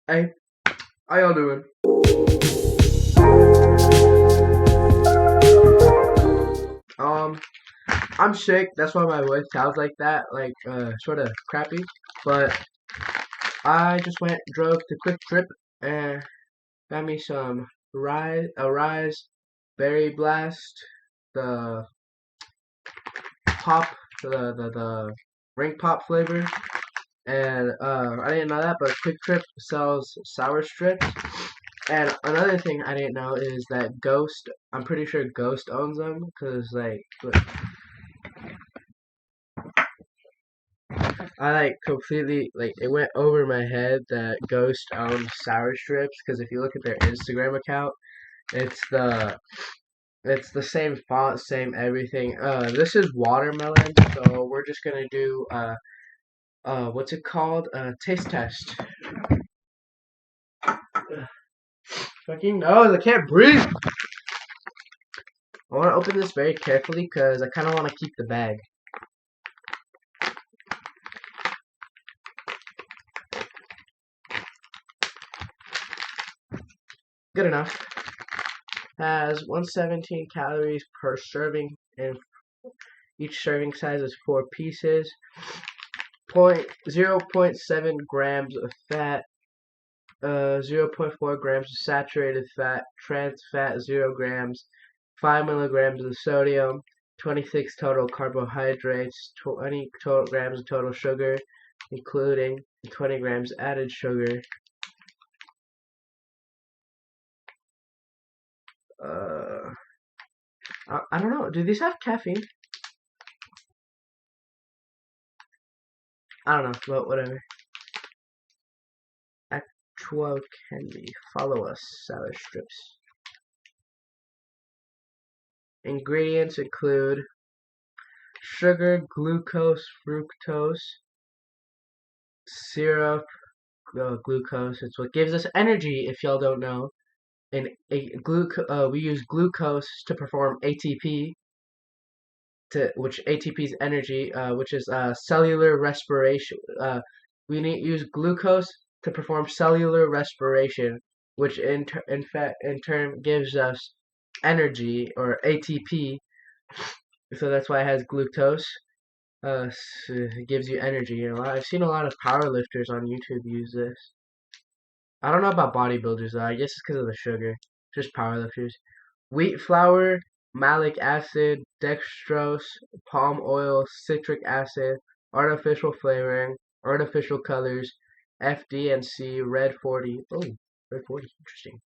Hey, how y'all doing? Um, I'm sick. That's why my voice sounds like that, like sort of crappy. But I just drove to Quick Trip and got me some Ryse Berry Blast, the pop, the ring pop flavor. And I didn't know that, but Quick Trip sells sour strips. And another thing I didn't know is that Ghost, I'm pretty sure Ghost owns them, because, like, I, like, completely, like, it went over my head that Ghost owns sour strips, because if you look at their Instagram account, it's the, it's the same font, same everything. This is watermelon, so we're just gonna do, what's it called? Taste test. Fucking nose, I can't breathe! I want to open this very carefully because I kind of want to keep the bag. Good enough. Has 117 calories per serving, and each serving size is 4 pieces. 0.7 grams of fat, 0.4 grams of saturated fat, trans fat 0 grams, 5 milligrams of sodium, 26 total carbohydrates, 20 total grams of total sugar, including 20 grams added sugar. I don't know. Do these have caffeine? I don't know, but whatever. Actual candy. Follow us, sour strips. Ingredients include sugar, glucose, fructose, syrup, glucose. It's what gives us energy, if y'all don't know. And we use glucose to perform ATP, which ATP is energy, which is cellular respiration. We use glucose to perform cellular respiration, which in turn gives us energy or ATP. So that's why it has glucose. It gives you energy. I've seen a lot of powerlifters on YouTube use this. I don't know about bodybuilders though. I guess it's because of the sugar. Just powerlifters. Wheat flour, malic acid, dextrose, palm oil, citric acid, artificial flavoring, artificial colors, FD&C, red 40. Oh, red 40, interesting.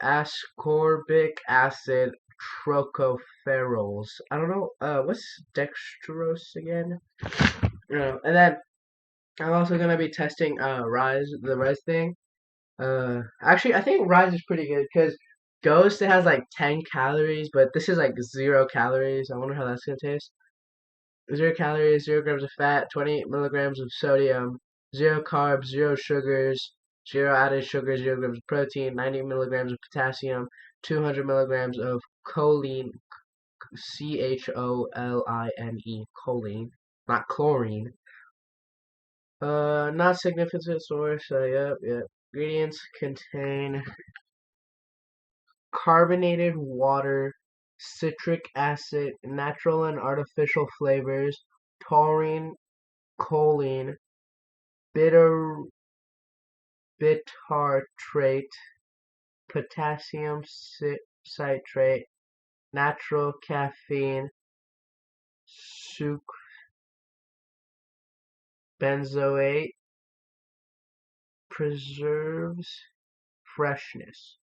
Ascorbic acid, tocopherols. I don't know. What's dextrose again? And then I'm also gonna be testing the Ryse thing. Actually, I think Ryse is pretty good because Ghost it has like 10 calories, but this is like 0 calories. I wonder how that's gonna taste. 0 calories, 0 grams of fat, 20 milligrams of sodium, 0 carbs, 0 sugars, 0 added sugar, 0 grams of protein, 90 milligrams of potassium, 200 milligrams of choline, CHOLINE, choline, not chlorine. Not significant source. Yep. Ingredients contain carbonated water, citric acid, natural and artificial flavors, taurine, choline, bitter bitartrate, potassium citrate, natural caffeine, sucre, benzoate, preserves freshness,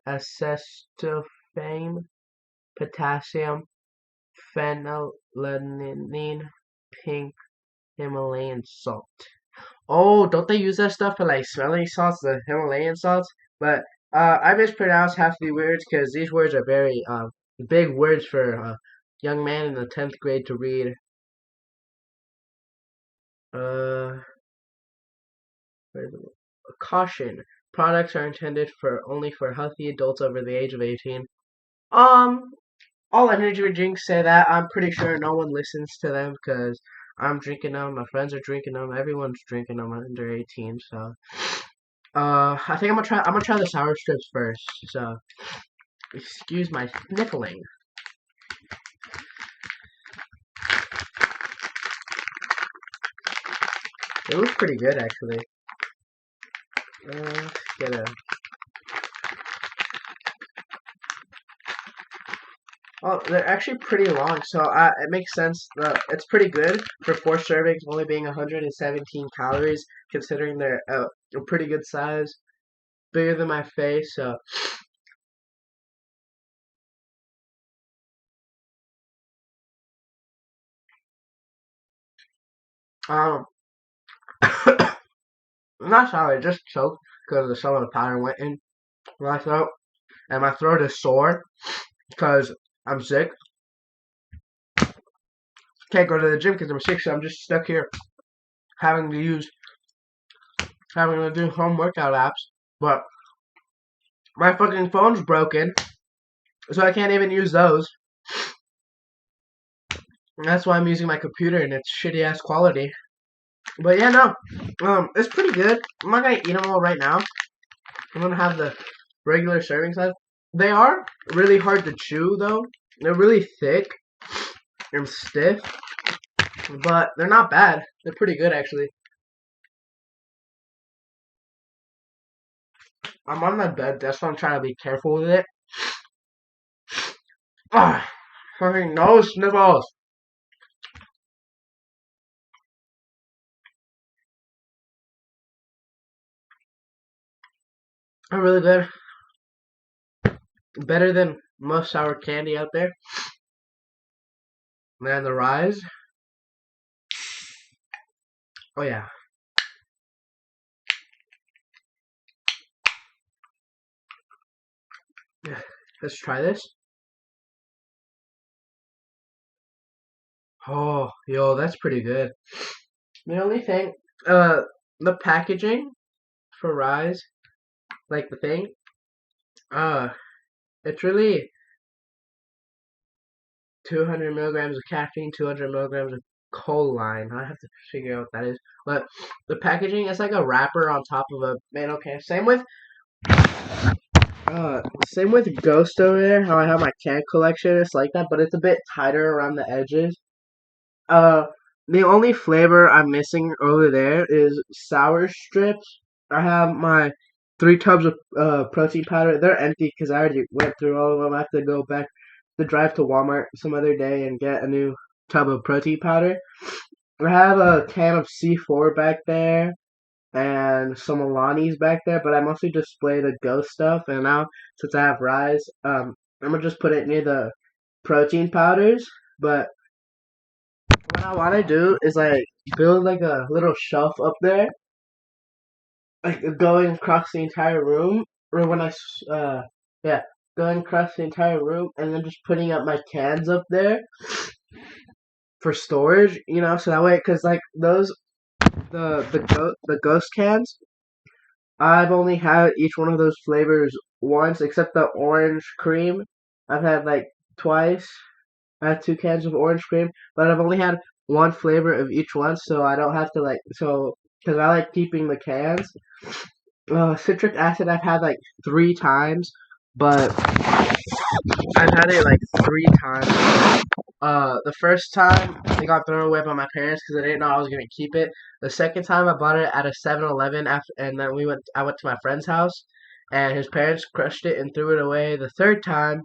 acetylfame, potassium, phenylalanine, pink Himalayan salt. Oh, don't they use that stuff for like smelling salts, the Himalayan salts? But I mispronounced half the words because these words are very big words for a young man in the 10th grade to read. Uh, Caution: products are intended for only for healthy adults over the age of 18. Um, all energy drinks say that. I'm pretty sure no one listens to them because I'm drinking them. My friends are drinking them. Everyone's drinking them under 18. So, I think I'm gonna try the sour strips first. So, excuse my sniffling. It was pretty good actually. Get a. Oh, they're actually pretty long, so it makes sense. It's pretty good for 4 servings, only being 117 calories, considering they're a pretty good size, bigger than my face. So, um, I'm not sorry, I just choked because some of the powder went in my throat, and my throat is sore because I'm sick. Can't go to the gym because I'm sick, so I'm just stuck here having to use having to do home workout apps. But my fucking phone's broken, so I can't even use those. And that's why I'm using my computer and it's shitty ass quality. But yeah, no, it's pretty good. I'm not gonna eat them all right now. I'm gonna have the regular serving size. They are really hard to chew though. They're really thick and stiff, but they're not bad. They're pretty good actually. I'm on my bed, that's why I'm trying to be careful with it. Ah, fucking nose sniffles. They're really good. Better than most sour candy out there. Man, the Ryse. Oh yeah. Yeah. Let's try this. Oh, yo, that's pretty good. The only thing, uh, the packaging for Ryse, like the thing, uh, it's really 200 milligrams of caffeine, 200 milligrams of choline. I have to figure out what that is. But the packaging is like a wrapper on top of a man. Okay, same with Ghost over there. How I have my can collection, it's like that, but it's a bit tighter around the edges. Uh, the only flavor I'm missing over there is sour strips. I have my 3 tubs of protein powder. They're empty because I already went through all of them. I have to go back to drive to Walmart some other day and get a new tub of protein powder. I have a can of C4 back there and some Alani's back there, but I mostly display the Ghost stuff. And now since I have Ryse, I'm gonna just put it near the protein powders. But what I want to do is like build like a little shelf up there, like going across the entire room, or yeah, going across the entire room, and then just putting up my cans up there for storage. So that way, because like those the ghost cans, I've only had each one of those flavors once, except the orange cream. I've had like twice. I had 2 cans of orange cream, but I've only had one flavor of each one, so I don't have to because I like keeping the cans. Citric acid I've had like 3 times, but I've had it like 3 times. The first time it got thrown away by my parents because they didn't know I was gonna keep it. The second time I bought it at a 7-Eleven after, and then I went to my friend's house, and his parents crushed it and threw it away. The third time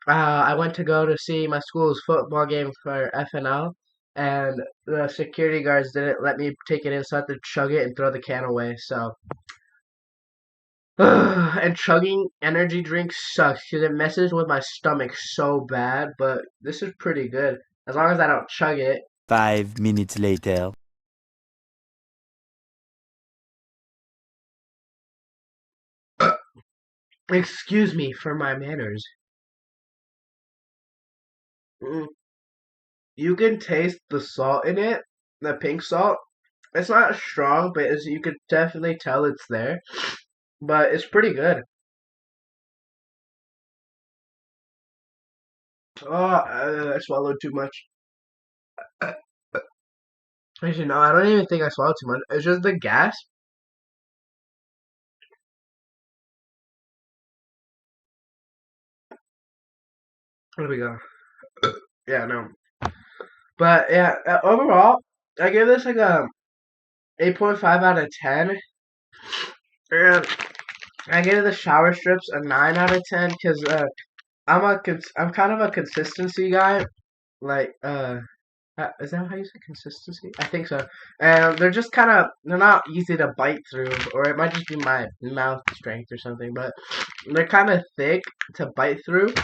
I went to go to see my school's football game for FNL, and the security guards didn't let me take it in, so I had to chug it and throw the can away. So, and chugging energy drinks sucks because it messes with my stomach so bad. But this is pretty good as long as I don't chug it. 5 minutes later. Excuse me for my manners. Mm, you can taste the salt in it, the pink salt. It's not strong, but you could definitely tell it's there. But it's pretty good. Oh, I swallowed too much. Actually, no, I don't even think I swallowed too much. It's just the gas. There we go. Yeah, no. But yeah, overall, I give this like a 8.5 out of 10. And I give the shower strips a 9 out of 10 because I'm kind of a consistency guy. Like, is that how you say consistency? I think so. And they're not easy to bite through, or it might just be my mouth strength or something, but they're kind of thick to bite through.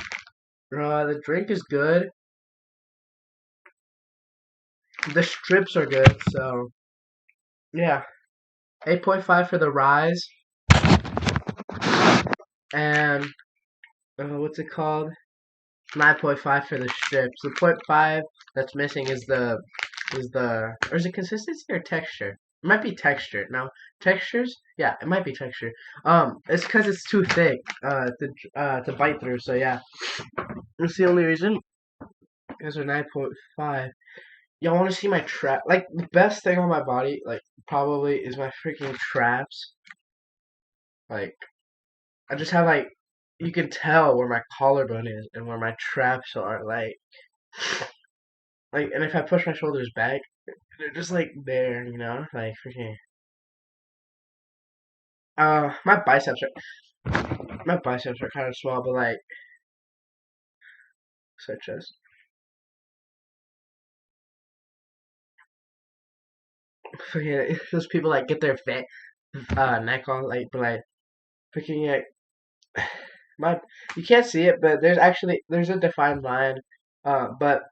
The drink is good. The strips are good, so yeah. 8.5 for the Ryse, and what's it called? 9.5 for the strips. The point 5 that's missing or is it consistency or texture? It might be texture. Now, textures? Yeah, it might be texture. It's because it's too thick, to bite through, so yeah. That's the only reason. Those are 9.5. Y'all want to see my trap? Like, the best thing on my body, like, probably is my freaking traps. Like, I just have, like, you can tell where my collarbone is and where my traps are. And if I push my shoulders back, they're just, like, there, you know? Like, freaking. My biceps are kind of small, but, like, such as. Freaking, those people, like, get their neck on, like, but, like, freaking, like, my you can't see it, but there's a defined line. But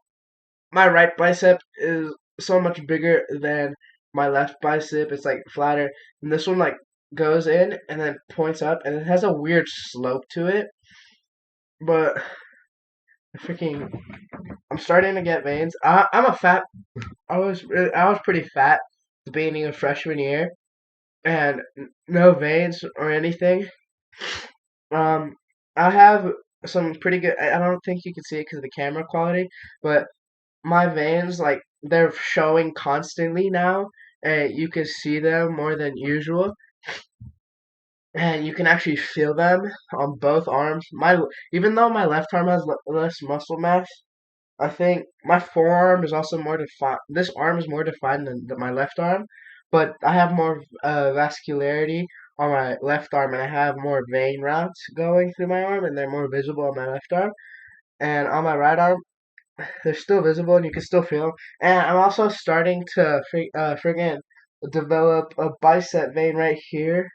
my right bicep is so much bigger than my left bicep. It's like flatter, and this one like goes in and then points up, and it has a weird slope to it. But freaking, I'm starting to get veins. I'm a fat. I was pretty fat at the beginning of freshman year, and no veins or anything. Um, I have some pretty good. I don't think you can see it because of the camera quality, but my veins, like, they're showing constantly now, and you can see them more than usual, and you can actually feel them on both arms. Even though my left arm has less muscle mass, I think my forearm is also more defined. This arm is more defined than my left arm, but I have more vascularity on my left arm, and I have more vein routes going through my arm, and they're more visible on my left arm. And on my right arm, they're still visible, and you can still feel them. And I'm also starting to friggin' develop a bicep vein right here.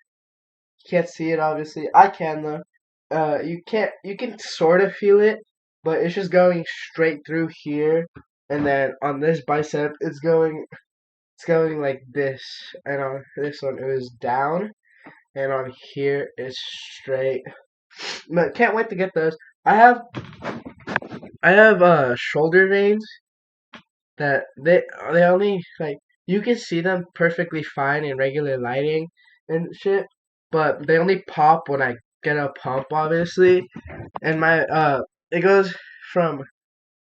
You can't see it, obviously. I can though. You can't. You can sort of feel it, but it's just going straight through here, and then on this bicep, it's going like this, and on this one it was down, and on here it's straight. But can't wait to get those. I have I have shoulder veins that they only like you can see them perfectly fine in regular lighting and shit, but they only pop when I get a pump, obviously. And my it goes from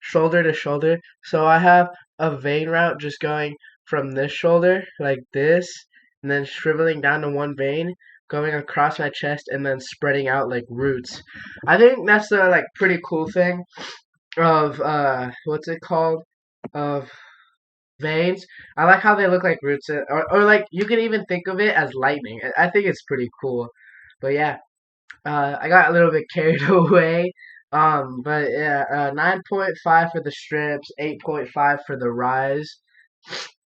shoulder to shoulder, so I have a vein route just going from this shoulder like this, and then shriveling down to one vein, going across my chest, and then spreading out like roots. I think that's the like pretty cool thing of what's it called of veins. I like how they look like roots, or like you can even think of it as lightning. I think it's pretty cool. But yeah, I got a little bit carried away. But yeah, 9.5 for the strips, 8.5 for the Ryse.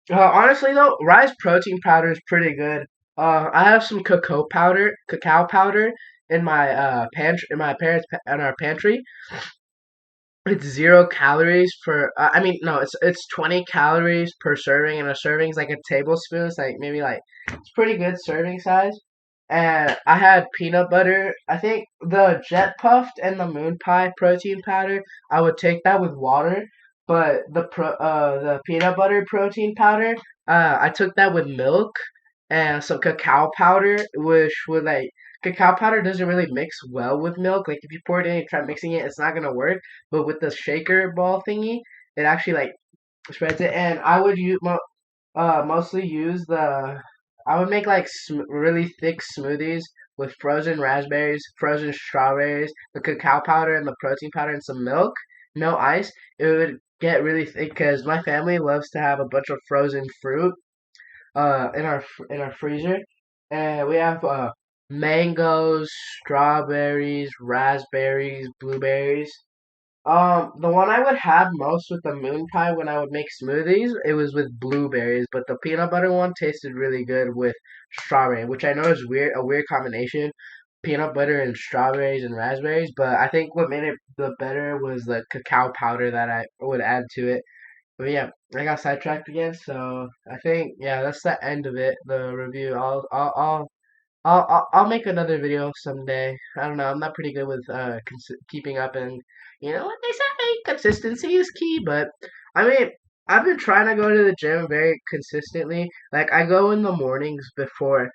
Honestly though, Ryse protein powder is pretty good. I have some cacao powder in my in my parents' in our pantry. It's 0 calories for. I mean, no, it's 20 calories per serving, and a serving is like a tablespoon. It's like maybe like it's pretty good serving size. And I had peanut butter. I think the Jet Puffed and the Moon Pie protein powder. I would take that with water, but the peanut butter protein powder. I took that with milk and some cacao powder, which would like cacao powder doesn't really mix well with milk. Like if you pour it in and try mixing it, it's not gonna work. But with the shaker ball thingy, it actually like spreads it. And I would use Mostly use the. I would make like really thick smoothies with frozen raspberries, frozen strawberries, the cacao powder, and the protein powder, and some milk. No ice. It would get really thick because my family loves to have a bunch of frozen fruit in our freezer, and we have mangoes, strawberries, raspberries, blueberries. The one I would have most with the moon pie when I would make smoothies, it was with blueberries, but the peanut butter one tasted really good with strawberry, which I know is a weird combination, peanut butter and strawberries and raspberries, but I think what made it the better was the cacao powder that I would add to it. But yeah, I got sidetracked again, so I think yeah, that's the end of it, the review. I'll make another video someday. I don't know. I'm not pretty good with keeping up, and you know what they say, consistency is key. But I mean, I've been trying to go to the gym very consistently. Like I go in the mornings before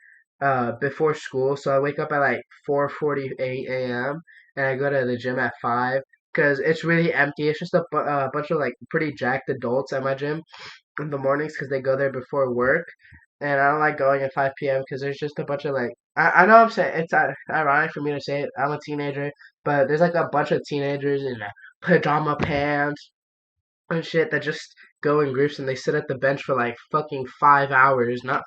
school, so I wake up at like 4:48 a.m. and I go to the gym at 5 because it's really empty. It's just a bunch of like pretty jacked adults at my gym in the mornings because they go there before work. And I don't like going at 5 p.m. because there's just a bunch of like, I know I'm saying it's ironic for me to say it. I'm a teenager, but there's like a bunch of teenagers in pajama pants and shit that just go in groups and they sit at the bench for like fucking 5 hours. Not,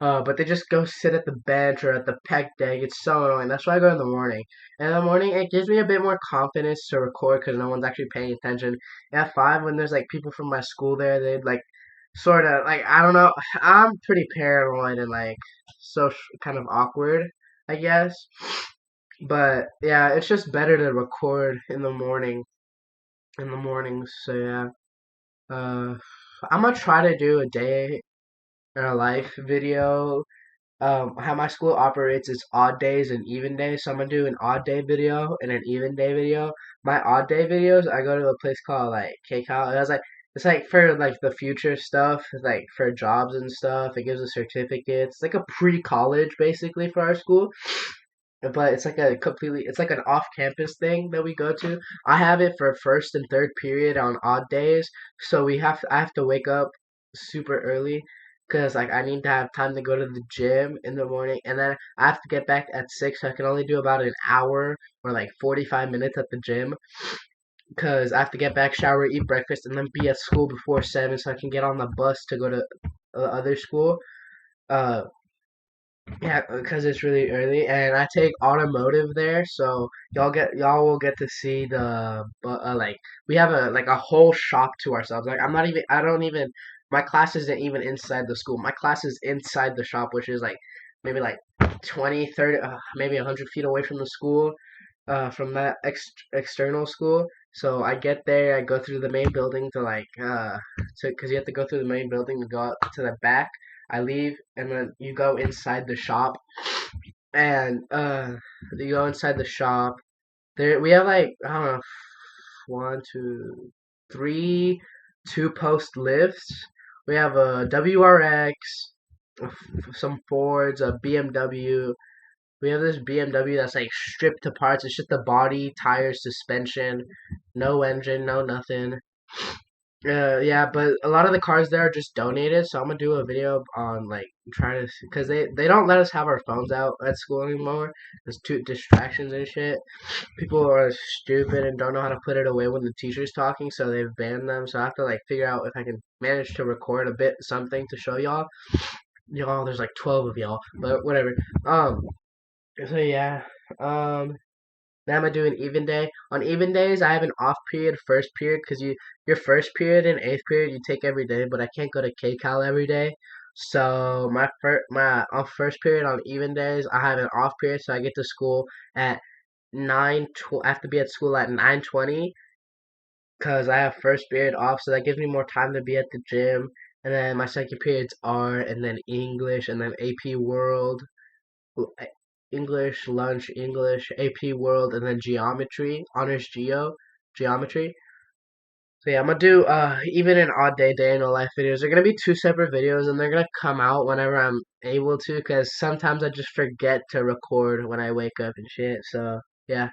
uh, but they just go sit at the bench or at the pec deck. It's so annoying. That's why I go in the morning. And in the morning, it gives me a bit more confidence to record because no one's actually paying attention. At 5, when there's like people from my school there, they'd like sort of like I don't know. I'm pretty paranoid and like so kind of awkward, I guess. But yeah, it's just better to record in the morning in the mornings. So yeah, uh, I'm gonna try to do a day in a life video. How my school operates is odd days and even days. So I'm gonna do an odd day video and an even day video. My odd day videos, I go to a place called like KCal. It's like for like the future stuff, like for jobs and stuff. It gives us certificates. It's like a pre-college basically for our school, but it's like it's like an off-campus thing that we go to. I have it for first and third period on odd days, so I have to wake up super early because like I need to have time to go to the gym in the morning, and then I have to get back at 6. So I can only do about an hour or like 45 minutes at the gym because I have to get back, shower, eat breakfast, and then be at school before 7, so I can get on the bus to go to the other school. Uh, yeah, because it's really early, and I take automotive there, so y'all will get to see like we have a whole shop to ourselves. Like I don't even my class isn't even inside the school. My class is inside the shop, which is like maybe like 20, 30, maybe 100 feet away from the school, from that external school. So I get there, I go through the main building to because you have to go through the main building to go out to the back. I leave, and then you go inside the shop, and you go inside the shop. There we have like I don't know, one, two, three, two-post lifts. We have a WRX, some Fords, a BMW. We have this BMW that's like stripped to parts. It's just the body, tires, suspension, no engine, no nothing. Yeah, but a lot of the cars there are just donated, so I'm gonna do a video on like trying to, cause they don't let us have our phones out at school anymore. There's too distractions and shit. People are stupid and don't know how to put it away when the teacher's talking, so they've banned them. So I have to like figure out if I can manage to record a bit something to show y'all. Y'all, there's like 12 of y'all, but whatever. Um, so yeah. Um, Now I'm gonna do an even day. On even days, I have an off period, first period, because your first period and eighth period you take every day, but I can't go to KCal every day. So my on first period on even days, I have an off period, so I get to school at I have to be at school at 9:20 because I have first period off, so that gives me more time to be at the gym. And then my second period's art, and then English, and then AP World. English, lunch, English, AP World, and then geometry, honors geometry. So yeah, I'm gonna do even an odd day in a life videos. They're gonna be two separate videos, and they're gonna come out whenever I'm able to, because sometimes I just forget to record when I wake up and shit. So yeah.